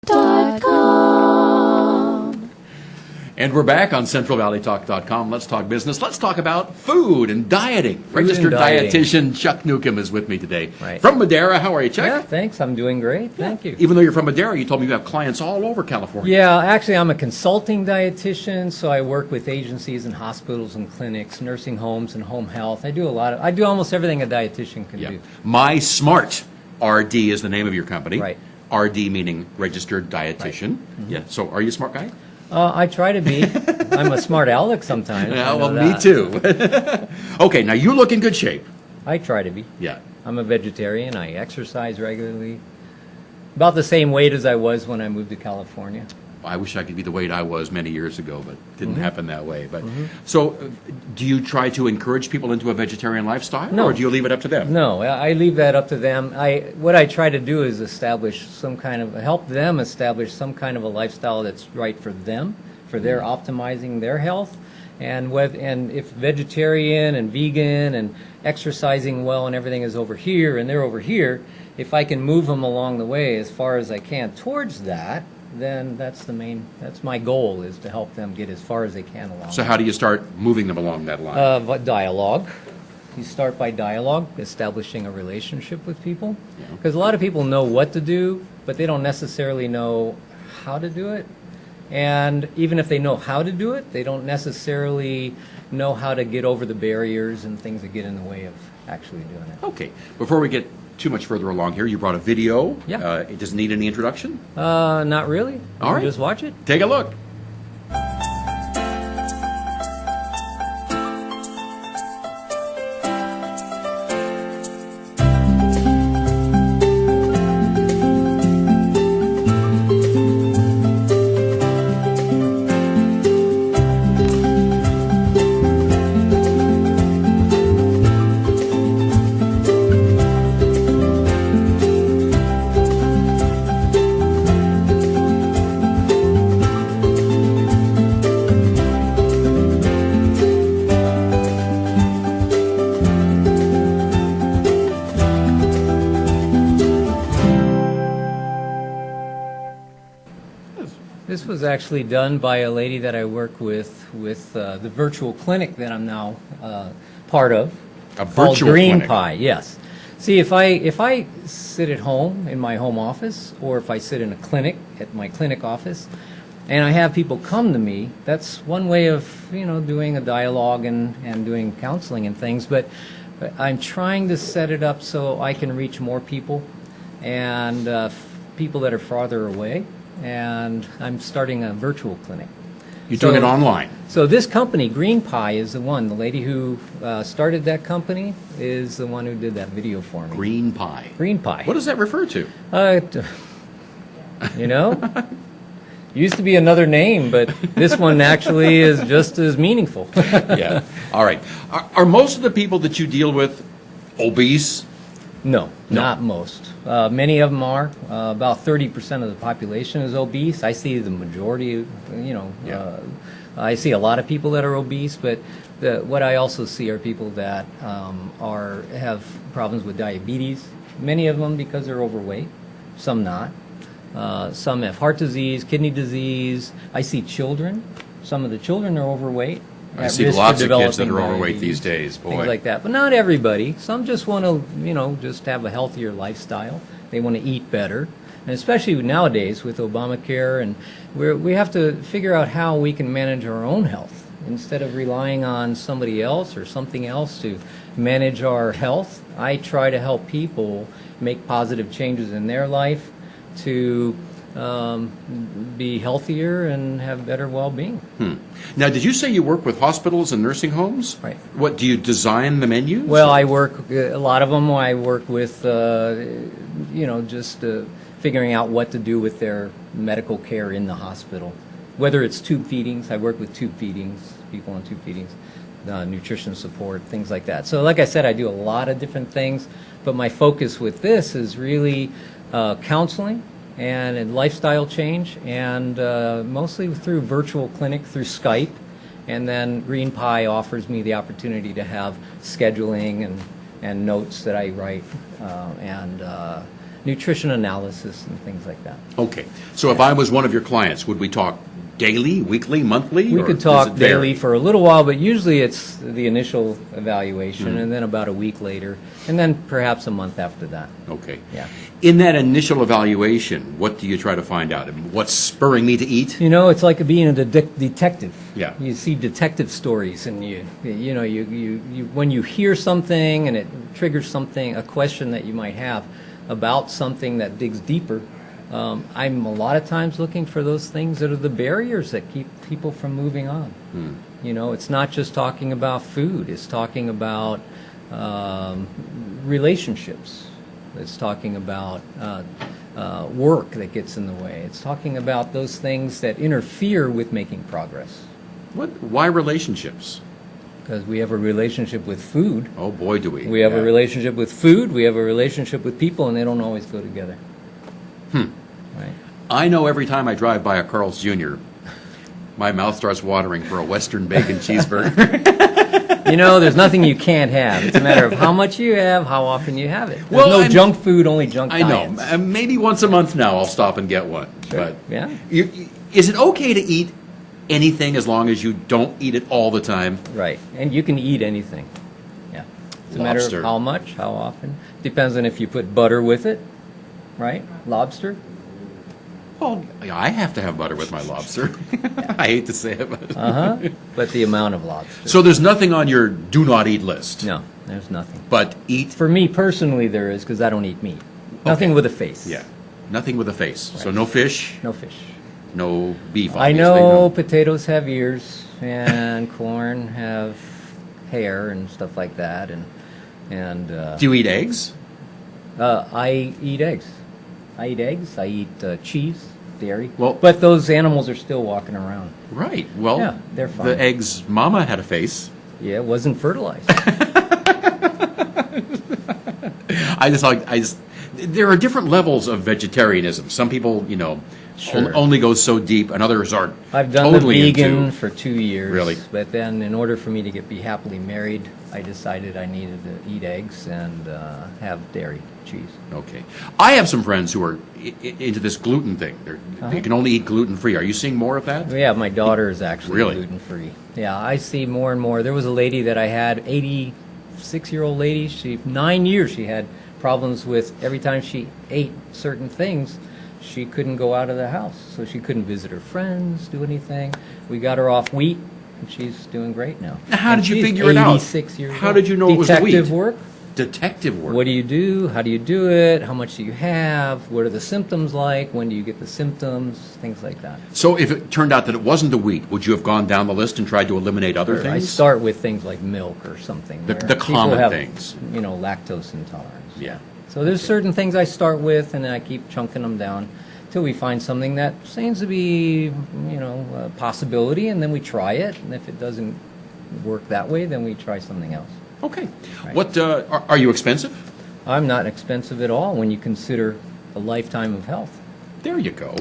And we're back on CentralValleyTalk.com. Let's talk business. Let's talk about food and dieting. Registered dietitian Chuck Newcomb is with me today. Right. From Madera. How are you, Chuck? Yeah, thanks. I'm doing great. Thank you. Even though you're from Madera, you told me you have clients all over California. Yeah, actually, I'm a consulting dietitian, so I work with agencies and hospitals and clinics, nursing homes and home health. I do almost everything a dietitian can do. My Smart RD is the name of your company. Right. RD meaning registered dietitian. Right. Yeah. So are you a smart guy? I try to be. I'm a smart aleck sometimes. Yeah, well, me too. Okay, now you look in good shape. I try to be. Yeah. I'm a vegetarian. I exercise regularly. About the same weight as I was when I moved to California. I wish I could be the weight I was many years ago, but it didn't happen that way. But so, do you try to encourage people into a vegetarian lifestyle, No. or do you leave it up to them? No, I leave that up to them. What I try to do is help them establish some kind of a lifestyle that's right for them, for their optimizing their health, and if vegetarian and vegan and exercising well and everything is over here and they're over here, if I can move them along the way as far as I can towards that, then that's my goal, is to help them get as far as they can along. So how do you start moving them along that line? Dialogue. You start by dialogue, establishing a relationship with people. Yeah. Because a lot of people know what to do, but they don't necessarily know how to do it. And even if they know how to do it, they don't necessarily know how to get over the barriers and things that get in the way of actually doing it. Okay. Before we get too much further along here, you brought a video. Yeah. It doesn't need any introduction? Not really. All right. Just watch it. Take a look. This was actually done by a lady that I work with the virtual clinic that I'm now part of. A Called virtual Green clinic? Pie, yes. See, if I sit at home in my home office, or if I sit in a clinic at my clinic office, and I have people come to me, that's one way of doing a dialogue and doing counseling and things. But I'm trying to set it up so I can reach more people, and people that are farther away. And I'm starting a virtual clinic. You're doing it online? So this company, Green Pie, is the one. The lady who started that company is the one who did that video for me. Green Pie. Green Pie. What does that refer to? Used to be another name, but this one actually is just as meaningful. Yeah. All right. Are most of the people that you deal with obese? No, not most. Many of them are. About 30% of the population is obese. I see the majority, I see a lot of people that are obese, but what I also see are people that have problems with diabetes. Many of them because they're overweight, some not. Some have heart disease, kidney disease. I see children. Some of the children are overweight. I see lots of kids that are overweight these days, boy. Things like that. But not everybody. Some just want to, just have a healthier lifestyle. They want to eat better. And especially nowadays with Obamacare, and we have to figure out how we can manage our own health instead of relying on somebody else or something else to manage our health. I try to help people make positive changes in their life to be healthier and have better well-being. Now, did you say you work with hospitals and nursing homes? Right. What, do you design the menus? Well, I work, a lot of them I work with, just figuring out what to do with their medical care in the hospital. Whether it's tube feedings, I work with tube feedings, people on tube feedings, nutrition support, things like that. So like I said, I do a lot of different things, but my focus with this is really counseling and lifestyle change, and mostly through virtual clinic, through Skype. And then Green Pie offers me the opportunity to have scheduling and notes that I write, and nutrition analysis and things like that. Okay. So if I was one of your clients, would we talk daily, weekly, monthly? We or could does talk it vary? daily for a little while, but usually it's the initial evaluation and then about a week later, and then perhaps a month after that. Okay. Yeah. In that initial evaluation, what do you try to find out? What's spurring me to eat? You know, it's like being a detective. Yeah. You see detective stories, and you when you hear something and it triggers something, a question that you might have about something that digs deeper. I'm a lot of times looking for those things that are the barriers that keep people from moving on. You know, it's not just talking about food. It's talking about relationships. It's talking about work that gets in the way. It's talking about those things that interfere with making progress. Why relationships? Because we have a relationship with food. Oh, boy, do we. We have Yeah. a relationship with food. We have a relationship with people, and they don't always go together. Right. I know every time I drive by a Carl's Jr., my mouth starts watering for a Western bacon cheeseburger. You know, there's nothing you can't have. It's a matter of how much you have, how often you have it. There's Well, no junk food, only junk I know. diets. Maybe once a month now I'll stop and get one. Sure. But Yeah. is it okay to eat anything as long as you don't eat it all the time? Right. And you can eat anything. Yeah. It's a matter Lobster. of how much, how often. Depends on if you put butter with it, right? Lobster. Well, I have to have butter with my lobster. I hate to say it, but... But the amount of lobster. So there's nothing on your do not eat list. No, there's nothing. But eat. For me personally, there is, because I don't eat meat. Nothing with a face. Yeah. Nothing with a face. So no fish, No fish. no beef. I Obviously, know no. potatoes have ears and corn have hair and stuff like that, and Do you eat eggs? I eat eggs. I eat eggs. I eat cheese, dairy. Well- but those animals are still walking around. Right. Well, Yeah, they're fine. the egg's mama had a face. Yeah, it wasn't fertilized. There are different levels of vegetarianism. Some people, Sure. only go so deep, and others are I've done totally the vegan into. for 2 years. Really? But then, in order for me to be happily married, I decided I needed to eat eggs and have dairy, cheese. Okay. I have some friends who are into this gluten thing. They can only eat gluten-free. Are you seeing more of that? Yeah, my daughter is actually Really? gluten-free. Yeah, I see more and more. There was a lady that I had, 86-year-old lady. 9 years she had problems with every time she ate certain things, she couldn't go out of the house. So she couldn't visit her friends, do anything. We got her off wheat, and she's doing great now. Now, how And did you she's figure it out? 86 years How old. did you know it was Detective wheat? work. Detective work. What do you do? How do you do it? How much do you have? What are the symptoms like? When do you get the symptoms? Things like that. So if it turned out that it wasn't the wheat, would you have gone down the list and tried to eliminate other I things? start with things like milk or something. The where people common have, things. Lactose intolerance. Yeah. So there's certain things I start with, and then I keep chunking them down till we find something that seems to be, a possibility, and then we try it. And if it doesn't work that way, then we try something else. Okay. Right. What are you expensive? I'm not expensive at all when you consider a lifetime of health. There you go.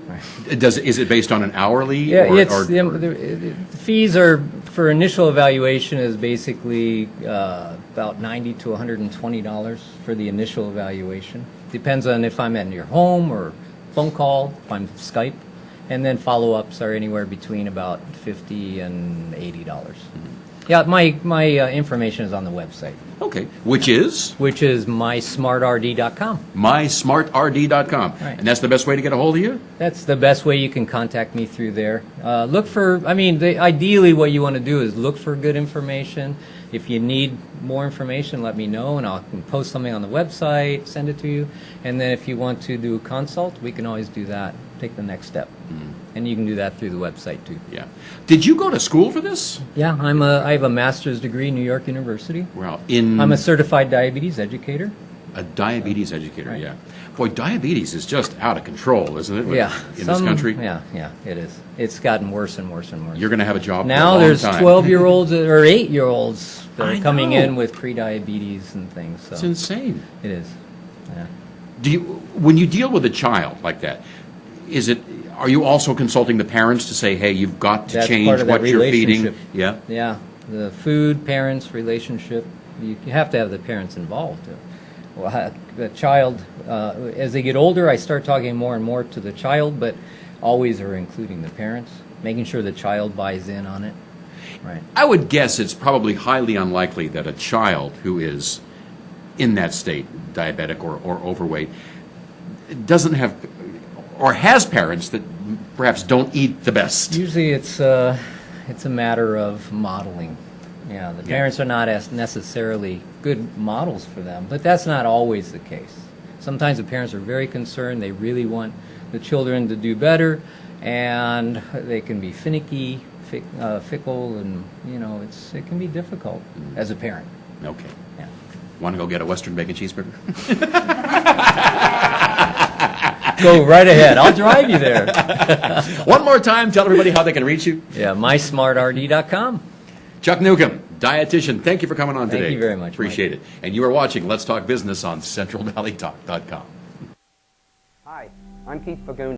Right. Is it based on an hourly? Yeah, or, it's or- the fees are for initial evaluation is basically about $90 to $120 for the initial evaluation. Depends on if I'm at your home or phone call, if I'm Skype, and then follow-ups are anywhere between about $50 and $80. Yeah, my information is on the website, Okay. Which is which is mysmartrd.com. mysmartrd.com. Right. And that's the best way to get a hold of you? That's the best way you can contact me through there. Look for, ideally what you want to do is look for good information. If you need more information, let me know, and I can post something on the website, send it to you. And then if you want to do a consult, we can always do that, take the next step. And you can do that through the website, too. Yeah. Did you go to school for this? Yeah, I have a master's degree, New York University. Well, in I'm a certified diabetes educator. a diabetes educator, Right. yeah. Boy, diabetes is just out of control, isn't it? Yeah. In this country? Yeah, it is. It's gotten worse and worse and worse. You're going to have a job for a Now long there's time. 12-year-olds or 8-year-olds that I are coming know. in with pre-diabetes and things. So It's insane. it is. Yeah. When you deal with a child like that, are you also consulting the parents to say, hey, you've got to That's change part of that what you're feeding? relationship. Yeah. Yeah. The food, parents, relationship. You have to have the parents involved Well, the child, as they get older, I start talking more and more to the child, but always are including the parents, making sure the child buys in on it. Right. I would guess it's probably highly unlikely that a child who is in that state, diabetic or overweight, doesn't have or has parents that perhaps don't eat the best. Usually it's a matter of modeling. Yeah, the parents are not as necessarily good models for them, but that's not always the case. Sometimes the parents are very concerned. They really want the children to do better, and they can be finicky, fickle, and it can be difficult as a parent. Okay. Yeah. Want to go get a Western bacon cheeseburger? Go right ahead. I'll drive you there. One more time, tell everybody how they can reach you. Yeah, mysmartrd.com. Chuck Newcomb, dietitian, thank you for coming on today. Thank you very much, Appreciate Mike. it. And you are watching Let's Talk Business on CentralValleyTalk.com. Hi, I'm Keith Fagun.